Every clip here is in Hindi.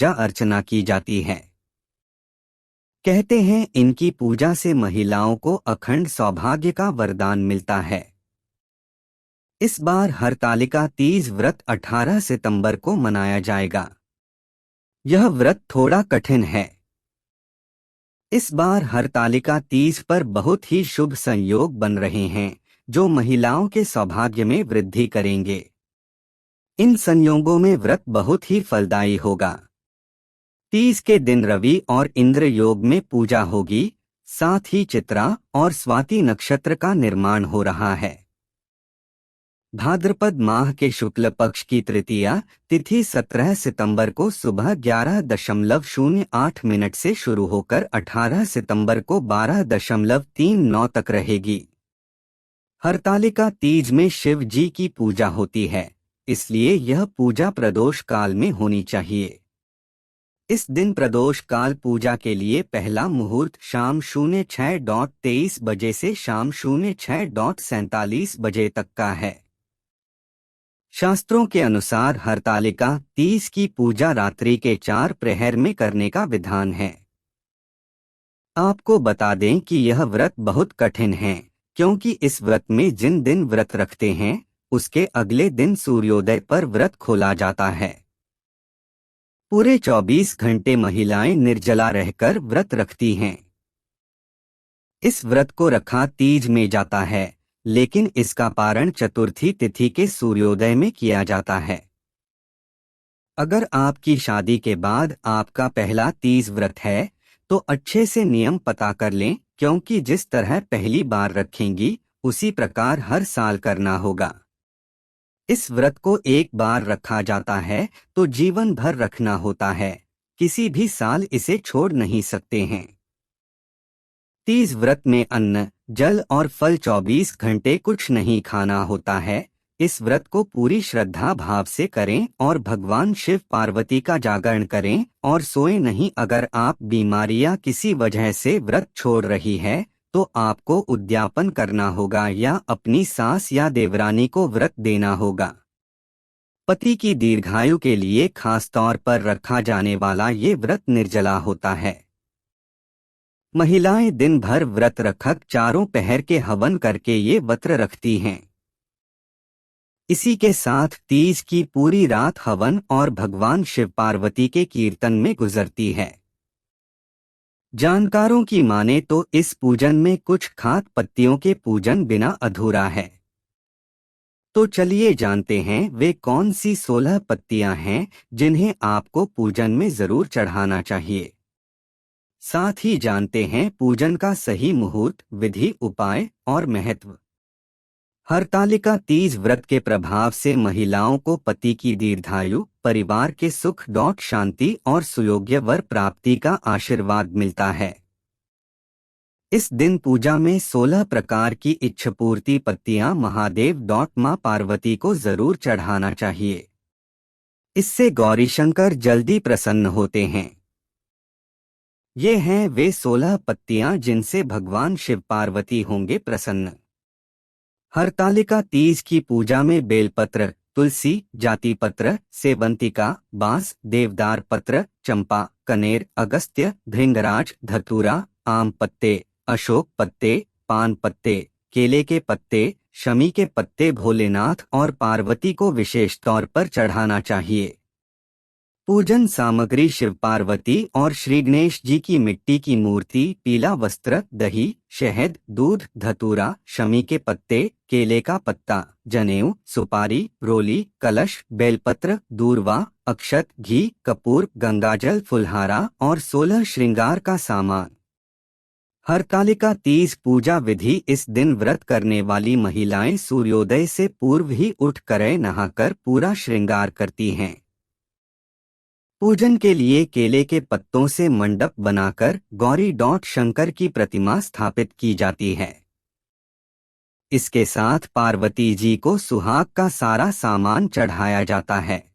पूजा अर्चना की जाती है। कहते हैं इनकी पूजा से महिलाओं को अखंड सौभाग्य का वरदान मिलता है। इस बार हरतालिका तीज व्रत 18 सितंबर को मनाया जाएगा। यह व्रत थोड़ा कठिन है। इस बार हरतालिका तीज पर बहुत ही शुभ संयोग बन रहे हैं जो महिलाओं के सौभाग्य में वृद्धि करेंगे। इन संयोगों में व्रत बहुत ही फलदायी होगा। तीज के दिन रवि और इंद्र योग में पूजा होगी, साथ ही चित्रा और स्वाति नक्षत्र का निर्माण हो रहा है। भाद्रपद माह के शुक्ल पक्ष की तृतीया तिथि 17 सितंबर को सुबह 11:08 से शुरू होकर 18 सितंबर को 12:39 तक रहेगी। हरतालिका तीज में शिव जी की पूजा होती है, इसलिए यह पूजा प्रदोष काल में होनी चाहिए। इस दिन प्रदोष काल पूजा के लिए पहला मुहूर्त शाम 06:23 बजे से शाम 06:47 बजे तक का है। शास्त्रों के अनुसार हरतालिका तीज की पूजा रात्रि के 4 प्रहर में करने का विधान है। आपको बता दें कि यह व्रत बहुत कठिन है, क्योंकि इस व्रत में जिन दिन व्रत रखते हैं उसके अगले दिन सूर्योदय पर व्रत खोला जाता है। पूरे 24 घंटे महिलाएं निर्जला रहकर व्रत रखती हैं। इस व्रत को रखा तीज में जाता है, लेकिन इसका पारण चतुर्थी तिथि के सूर्योदय में किया जाता है। अगर आपकी शादी के बाद आपका पहला तीज व्रत है तो अच्छे से नियम पता कर लें, क्योंकि जिस तरह पहली बार रखेंगी उसी प्रकार हर साल करना होगा। इस व्रत को एक बार रखा जाता है तो जीवन भर रखना होता है, किसी भी साल इसे छोड़ नहीं सकते हैं। तीज व्रत में अन्न, जल और फल 24 घंटे कुछ नहीं खाना होता है। इस व्रत को पूरी श्रद्धा भाव से करें और भगवान शिव पार्वती का जागरण करें और सोए नहीं। अगर आप बीमारी या किसी वजह से व्रत छोड़ रही है तो आपको उद्यापन करना होगा या अपनी सास या देवरानी को व्रत देना होगा। पति की दीर्घायु के लिए खास तौर पर रखा जाने वाला ये व्रत निर्जला होता है। महिलाएं दिन भर व्रत रखकर चारों पहर के हवन करके ये व्रत रखती हैं। इसी के साथ तीज की पूरी रात हवन और भगवान शिव पार्वती के कीर्तन में गुजरती है। जानकारों की माने तो इस पूजन में कुछ खास पत्तियों के पूजन बिना अधूरा है। तो चलिए जानते हैं वे कौन सी 16 पत्तियां हैं जिन्हें आपको पूजन में जरूर चढ़ाना चाहिए। साथ ही जानते हैं पूजन का सही मुहूर्त, विधि, उपाय और महत्व। हरतालिका तीज व्रत के प्रभाव से महिलाओं को पति की दीर्घायु, परिवार के सुख, शांति और सुयोग्य वर प्राप्ति का आशीर्वाद मिलता है। इस दिन पूजा में 16 प्रकार की इच्छापूर्ति पत्तियां महादेव मां पार्वती को जरूर चढ़ाना चाहिए। इससे गौरीशंकर जल्दी प्रसन्न होते हैं। ये हैं वे 16 पत्तियां जिनसे भगवान शिव पार्वती होंगे प्रसन्न। हरतालिका तीज की पूजा में बेलपत्र, तुलसी, जाति पत्र, सेवंतिका, बांस, देवदार पत्र, चंपा, कनेर, अगस्त्य, भृंगराज, धतूरा, आम पत्ते, अशोक पत्ते, पान पत्ते, केले के पत्ते, शमी के पत्ते भोलेनाथ और पार्वती को विशेष तौर पर चढ़ाना चाहिए। पूजन सामग्री शिव पार्वती और श्री गणेश जी की मिट्टी की मूर्ति, पीला वस्त्र, दही, शहद, दूध, धतूरा, शमी के पत्ते, केले का पत्ता, जनेऊ, सुपारी, रोली, कलश, बेलपत्र, दूर्वा, अक्षत, घी, कपूर, गंगाजल, फुलहारा और 16 श्रृंगार का सामान। हरतालिका तीज पूजा विधि। इस दिन व्रत करने वाली महिलाएं सूर्योदय से पूर्व ही उठ कर नहाकर पूरा श्रृंगार करती हैं। पूजन के लिए केले के पत्तों से मंडप बनाकर गौरी शंकर की प्रतिमा स्थापित की जाती है। इसके साथ पार्वती जी को सुहाग का सारा सामान चढ़ाया जाता है।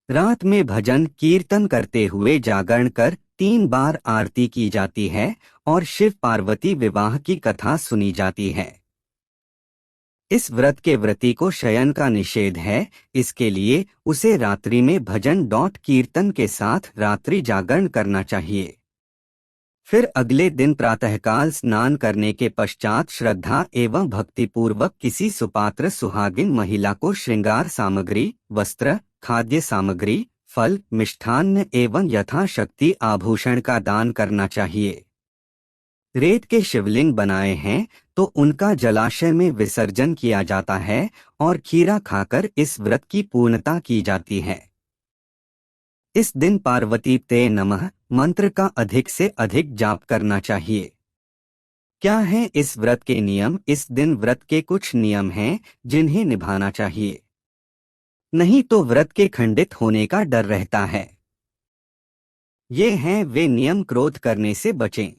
रात में भजन कीर्तन करते हुए जागरण कर 3 बार आरती की जाती है और शिव पार्वती विवाह की कथा सुनी जाती है। इस व्रत के व्रती को शयन का निषेध है, इसके लिए उसे रात्रि में भजन कीर्तन के साथ रात्रि जागरण करना चाहिए। फिर अगले दिन प्रातःकाल स्नान करने के पश्चात श्रद्धा एवं भक्तिपूर्वक किसी सुपात्र सुहागिन महिला को श्रृंगार सामग्री, वस्त्र, खाद्य सामग्री, फल, मिष्ठान्न एवं यथाशक्ति आभूषण का दान करना चाहिए। रेत के शिवलिंग बनाए हैं तो उनका जलाशय में विसर्जन किया जाता है और खीरा खाकर इस व्रत की पूर्णता की जाती है। इस दिन पार्वती ते नमः मंत्र का अधिक से अधिक जाप करना चाहिए। क्या है इस व्रत के नियम? इस दिन व्रत के कुछ नियम हैं जिन्हें निभाना चाहिए, नहीं तो व्रत के खंडित होने का डर रहता है। ये हैं वे नियम। क्रोध करने से बचें।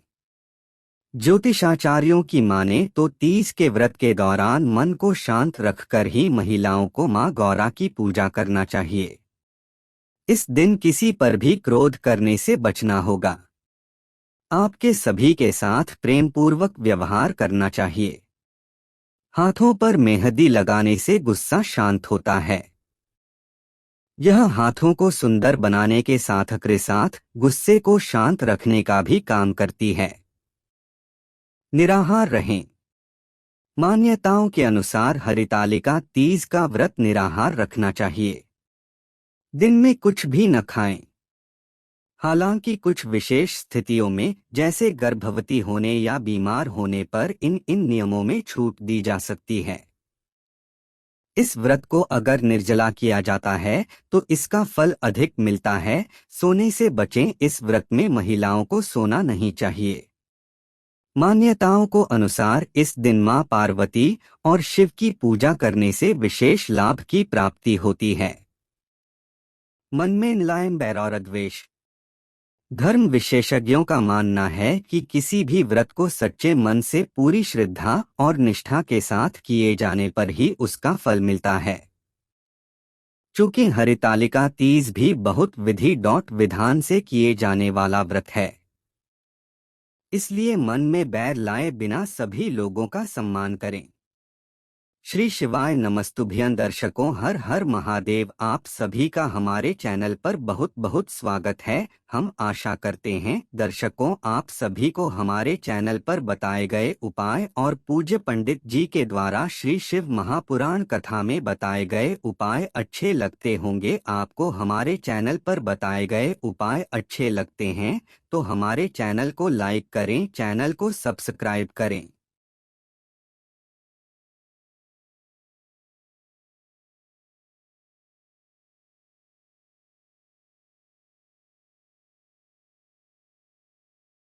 ज्योतिषाचार्यों की माने तो तीज के व्रत के दौरान मन को शांत रखकर ही महिलाओं को मां गौरा की पूजा करना चाहिए। इस दिन किसी पर भी क्रोध करने से बचना होगा। आपके सभी के साथ प्रेमपूर्वक व्यवहार करना चाहिए। हाथों पर मेहंदी लगाने से गुस्सा शांत होता है। यह हाथों को सुंदर बनाने के साथ साथ गुस्से को शांत रखने का भी काम करती है। निराहार रहें। मान्यताओं के अनुसार हरितालिका तीज का व्रत निराहार रखना चाहिए। दिन में कुछ भी न खाएं। हालांकि कुछ विशेष स्थितियों में जैसे गर्भवती होने या बीमार होने पर इन नियमों में छूट दी जा सकती है। इस व्रत को अगर निर्जला किया जाता है तो इसका फल अधिक मिलता है। सोने से बचें। इस व्रत में महिलाओं को सोना नहीं चाहिए। मान्यताओं को अनुसार इस दिन मां पार्वती और शिव की पूजा करने से विशेष लाभ की प्राप्ति होती है। मन में न लाएं बैर और द्वेष। धर्म विशेषज्ञों का मानना है कि किसी भी व्रत को सच्चे मन से पूरी श्रद्धा और निष्ठा के साथ किए जाने पर ही उसका फल मिलता है। चूंकि हरितालिका तीज भी बहुत विधि विधान से किए जाने वाला व्रत है, इसलिए मन में बैर लाए बिना सभी लोगों का सम्मान करें। श्री शिवाय नमस्तुभ्यं। दर्शकों, हर हर महादेव। आप सभी का हमारे चैनल पर बहुत बहुत स्वागत है। हम आशा करते हैं दर्शकों आप सभी को हमारे चैनल पर बताए गए उपाय और पूज्य पंडित जी के द्वारा श्री शिव महापुराण कथा में बताए गए उपाय अच्छे लगते होंगे। आपको हमारे चैनल पर बताए गए उपाय अच्छे लगते हैं तो हमारे चैनल को लाइक करें, चैनल को सब्सक्राइब करें।